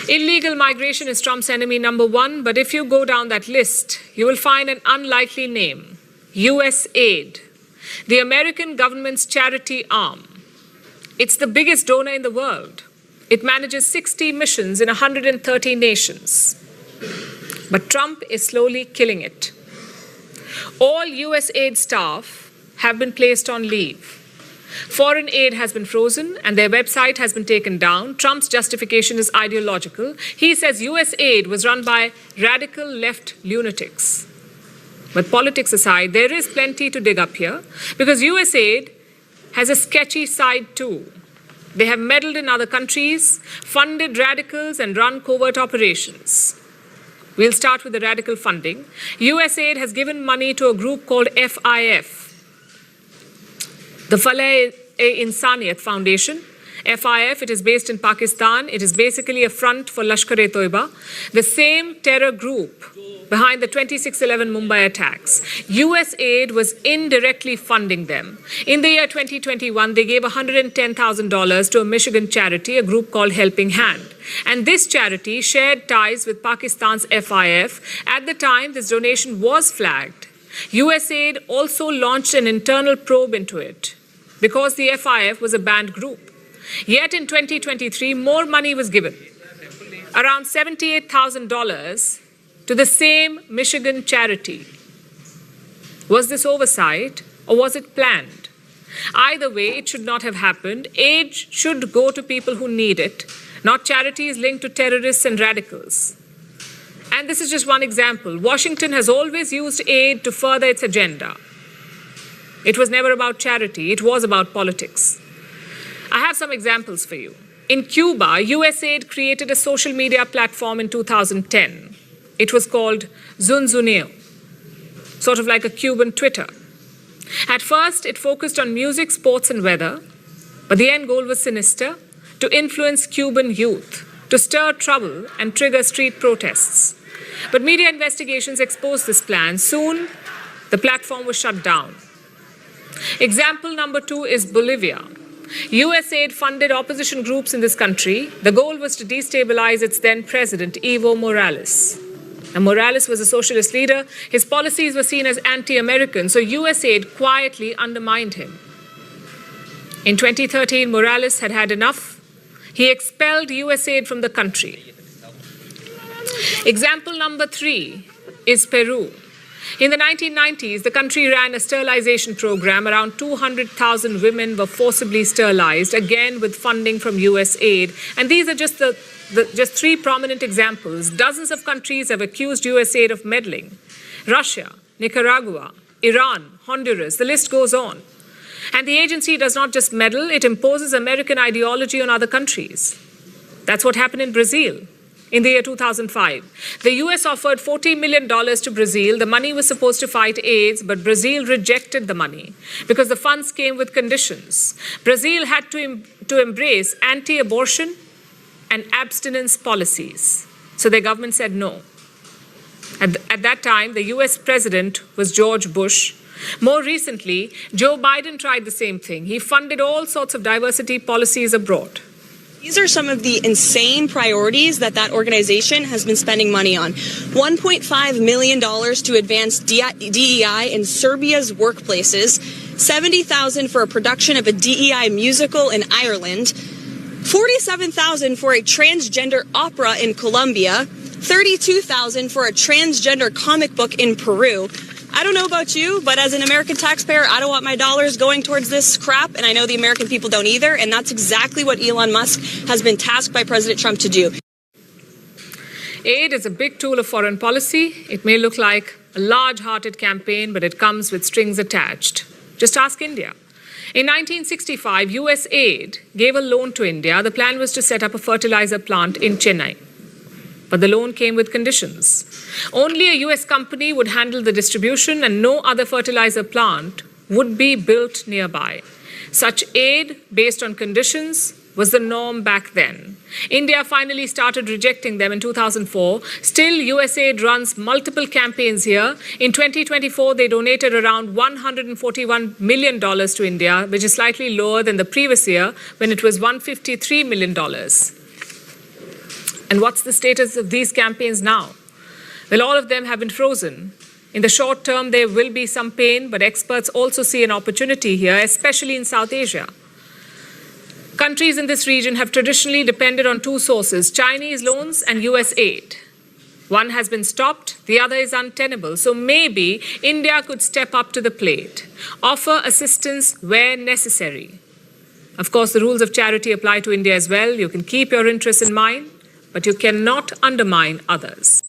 Illegal migration is Trump's enemy number one, but if you go down that list, you will find an unlikely name, USAID, the American government's charity arm. It's the biggest donor in the world. It manages 60 missions in 130 nations. But Trump is slowly killing it. All USAID staff have been placed on leave. Foreign aid has been frozen and their website has been taken down. Trump's justification is ideological. He says USAID was run by radical left lunatics. But politics aside, there is plenty to dig up here because USAID has a sketchy side too. They have meddled in other countries, funded radicals and run covert operations. We'll start with the radical funding. USAID has given money to a group called FIF, the Falah-e-Insaniyat Foundation. FIF, it is based in Pakistan. It is basically a front for Lashkar-e-Toiba, the same terror group behind the 26/11 Mumbai attacks. USAID was indirectly funding them. In the year 2021, they gave $110,000 to a Michigan charity, a group called Helping Hand. And this charity shared ties with Pakistan's FIF. At the time, this donation was flagged. USAID also launched an internal probe into it because the FIF was a banned group. Yet in 2023, more money was given, around $78,000 to the same Michigan charity. Was this oversight or was it planned? Either way, it should not have happened. Aid should go to people who need it, not charities linked to terrorists and radicals. And this is just one example. Washington has always used aid to further its agenda. It was never about charity, it was about politics. I have some examples for you. In Cuba, USAID created a social media platform in 2010. It was called Zunzuneo, sort of like a Cuban Twitter. At first, it focused on music, sports, and weather, but the end goal was sinister: to influence Cuban youth, to stir trouble and trigger street protests. But media investigations exposed this plan. Soon, the platform was shut down. Example number 2 is Bolivia. USAID funded opposition groups in this country. The goal was to destabilize its then president, Evo Morales. And Morales was a socialist leader. His policies were seen as anti-American, so USAID quietly undermined him. In 2013, Morales had had enough. He expelled USAID from the country. Example number 3 is Peru. In the 1990s, the country ran a sterilization program. Around 200,000 women were forcibly sterilized, again with funding from USAID. And these are just just 3 prominent examples. Dozens of countries have accused USAID of meddling. Russia, Nicaragua, Iran, Honduras, the list goes on. And the agency does not just meddle, it imposes American ideology on other countries. That's what happened in Brazil. In the year 2005, the US offered $40 million to Brazil. The money was supposed to fight AIDS, but Brazil rejected the money because the funds came with conditions. Brazil had to embrace anti-abortion and abstinence policies. So their government said no. At that time, the US president was George Bush. More recently, Joe Biden tried the same thing. He funded all sorts of diversity policies abroad. These are some of the insane priorities that organization has been spending money on. $1.5 million to advance DEI in Serbia's workplaces, $70,000 for a production of a DEI musical in Ireland, $47,000 for a transgender opera in Colombia, $32,000 for a transgender comic book in Peru. I don't know about you, but as an American taxpayer, I don't want my dollars going towards this crap, and I know the American people don't either, and that's exactly what Elon Musk has been tasked by President Trump to do. Aid is a big tool of foreign policy. It may look like a large-hearted campaign, but it comes with strings attached. Just ask India. In 1965, USAID gave a loan to India. The plan was to set up a fertilizer plant in Chennai. But the loan came with conditions. Only a US company would handle the distribution and no other fertilizer plant would be built nearby. Such aid based on conditions was the norm back then. India finally started rejecting them in 2004. Still, USAID runs multiple campaigns here. In 2024, they donated around $141 million to India, which is slightly lower than the previous year when it was $153 million. And what's the status of these campaigns now? Well, all of them have been frozen. In the short term, there will be some pain, but experts also see an opportunity here, especially in South Asia. Countries in this region have traditionally depended on two sources, Chinese loans and US aid. One has been stopped, the other is untenable. So maybe India could step up to the plate, offer assistance where necessary. Of course, the rules of charity apply to India as well. You can keep your interests in mind, but you cannot undermine others.